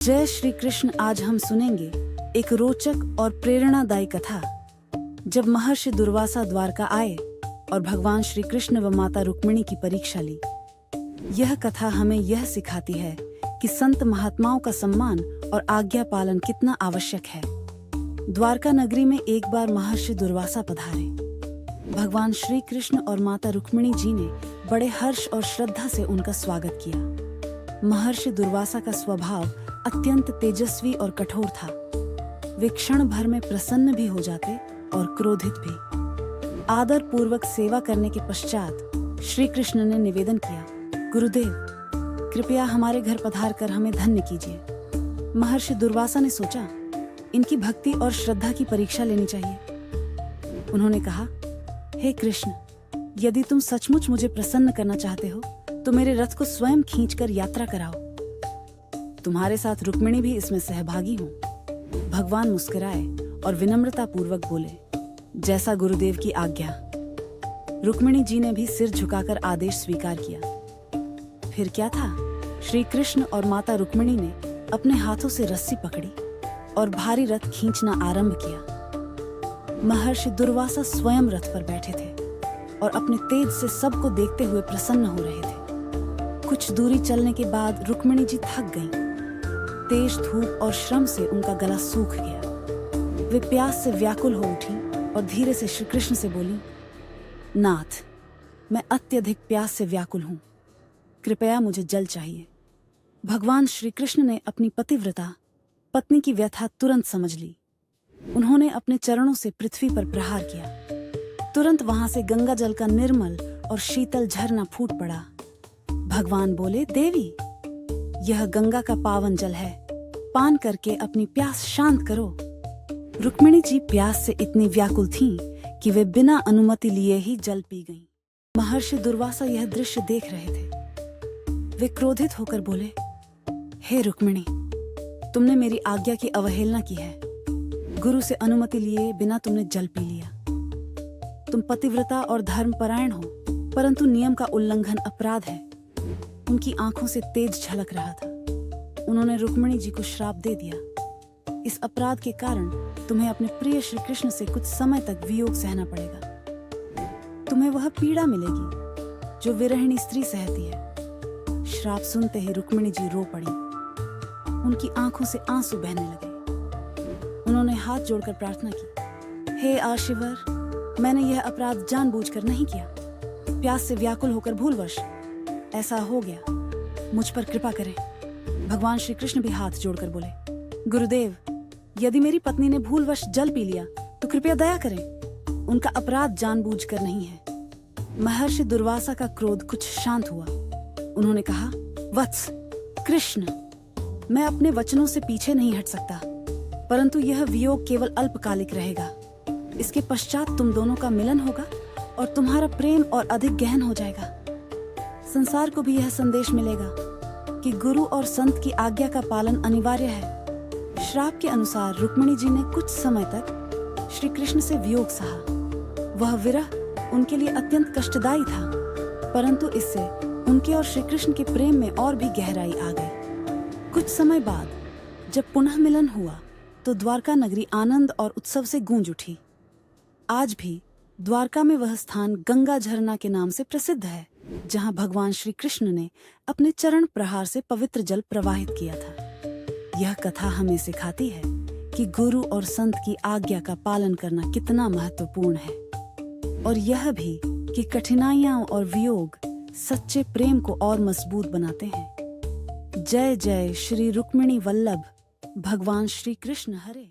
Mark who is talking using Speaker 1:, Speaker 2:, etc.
Speaker 1: जय श्री कृष्ण। आज हम सुनेंगे एक रोचक और प्रेरणादायी कथा। जब महर्षि दुर्वासा द्वारका आए और भगवान श्री कृष्ण व माता रुक्मिणी की परीक्षा ली। यह कथा हमें यह सिखाती है कि संत महात्माओं का सम्मान और आज्ञा पालन कितना आवश्यक है। द्वारका नगरी में एक बार महर्षि दुर्वासा पधारे। भगवान श्री कृष्ण और माता रुक्मिणी जी ने बड़े हर्ष और श्रद्धा से उनका स्वागत किया। महर्षि दुर्वासा का स्वभाव अत्यंत तेजस्वी और कठोर था। वे क्षण भर में प्रसन्न भी हो जाते और क्रोधित भी। आदर पूर्वक सेवा करने के पश्चात श्री कृष्ण ने निवेदन किया, गुरुदेव, कृपया हमारे घर पधार कर हमें धन्य कीजिए। महर्षि दुर्वासा ने सोचा, इनकी भक्ति और श्रद्धा की परीक्षा लेनी चाहिए। उन्होंने कहा, हे कृष्ण, यदि तुम सचमुच मुझे प्रसन्न करना चाहते हो तो मेरे रथ को स्वयं खींचकर यात्रा कराओ। तुम्हारे साथ रुक्मिणी भी इसमें सहभागी हो। भगवान मुस्कुराए और विनम्रता पूर्वक बोले, जैसा गुरुदेव की आज्ञा। रुक्मिणी जी ने भी सिर झुकाकर आदेश स्वीकार किया। फिर क्या था, श्री कृष्ण और माता रुक्मिणी ने अपने हाथों से रस्सी पकड़ी और भारी रथ खींचना आरंभ किया। महर्षि दुर्वासा स्वयं रथ पर बैठे थे और अपने तेज से सबको देखते हुए प्रसन्न हो रहे थे। कुछ दूरी चलने के बाद रुक्मिणी जी थक गईं। तेज धूप और श्रम से उनका गला सूख गया। वे प्यास से व्याकुल हो उठी और धीरे से श्री कृष्ण से बोली, नाथ, मैं अत्यधिक प्यास से व्याकुल हूं, कृपया मुझे जल चाहिए। भगवान श्री कृष्ण ने अपनी पतिव्रता पत्नी की व्यथा तुरंत समझ ली। उन्होंने अपने चरणों से पृथ्वी पर प्रहार किया। तुरंत वहां से गंगा जल का निर्मल और शीतल झरना फूट पड़ा। भगवान बोले, देवी, यह गंगा का पावन जल है, पान करके अपनी प्यास शांत करो। रुक्मिणी जी प्यास से इतनी व्याकुल थीं कि वे बिना अनुमति लिए ही जल पी गईं। महर्षि दुर्वासा यह दृश्य देख रहे थे। वे क्रोधित होकर बोले, हे रुक्मिणी, तुमने मेरी आज्ञा की अवहेलना की है। गुरु से अनुमति लिए बिना तुमने जल पी लिया। तुम पतिव्रता और धर्मपरायण हो, परंतु नियम का उल्लंघन अपराध है। उनकी आंखों से तेज झलक रहा था। उन्होंने रुक्मिणी जी को श्राप दे दिया। इस अपराध के कारण तुम्हें अपने प्रिय श्री कृष्ण से कुछ समय तक वियोग सहना पड़ेगा। तुम्हें वह पीड़ा मिलेगी जो विरहिणी स्त्री सहती है। श्राप सुनते ही रुक्मिणी जी रो पड़ी। उनकी आंखों से आंसू बहने लगे। उन्होंने हाथ जोड़कर प्रार्थना की, हे आशीवर, मैंने यह अपराध जानबूझकर नहीं किया। प्यास से व्याकुल होकर भूलवश ऐसा हो गया, मुझ पर कृपा करें। भगवान श्री कृष्ण भी हाथ जोड़कर बोले, गुरुदेव, यदि मेरी पत्नी ने भूलवश जल पी लिया तो कृपया दया करें। उनका अपराध जानबूझकर नहीं है। महर्षि दुर्वासा का क्रोध कुछ शांत हुआ। उन्होंने कहा, वत्स कृष्ण, मैं अपने वचनों से पीछे नहीं हट सकता, परंतु यह वियोग केवल अल्पकालिक रहेगा। इसके पश्चात तुम दोनों का मिलन होगा और तुम्हारा प्रेम और अधिक गहन हो जाएगा। संसार को भी यह संदेश मिलेगा कि गुरु और संत की आज्ञा का पालन अनिवार्य है। श्राप के अनुसार रुक्मिणी जी ने कुछ समय तक श्री कृष्ण से वियोग सहा। वह विरह उनके लिए अत्यंत कष्टदायी था, परंतु इससे उनके और श्री कृष्ण के प्रेम में और भी गहराई आ गई। कुछ समय बाद जब पुनः मिलन हुआ तो द्वारका नगरी आनंद और उत्सव से गूंज उठी। आज भी द्वारका में वह स्थान गंगा झरना के नाम से प्रसिद्ध है, जहां भगवान श्री कृष्ण ने अपने चरण प्रहार से पवित्र जल प्रवाहित किया था। यह कथा हमें सिखाती है कि गुरु और संत की आज्ञा का पालन करना कितना महत्वपूर्ण है, और यह भी कि कठिनाइयां और वियोग सच्चे प्रेम को और मजबूत बनाते हैं। जय जय श्री रुक्मिणी वल्लभ भगवान श्री कृष्ण हरे।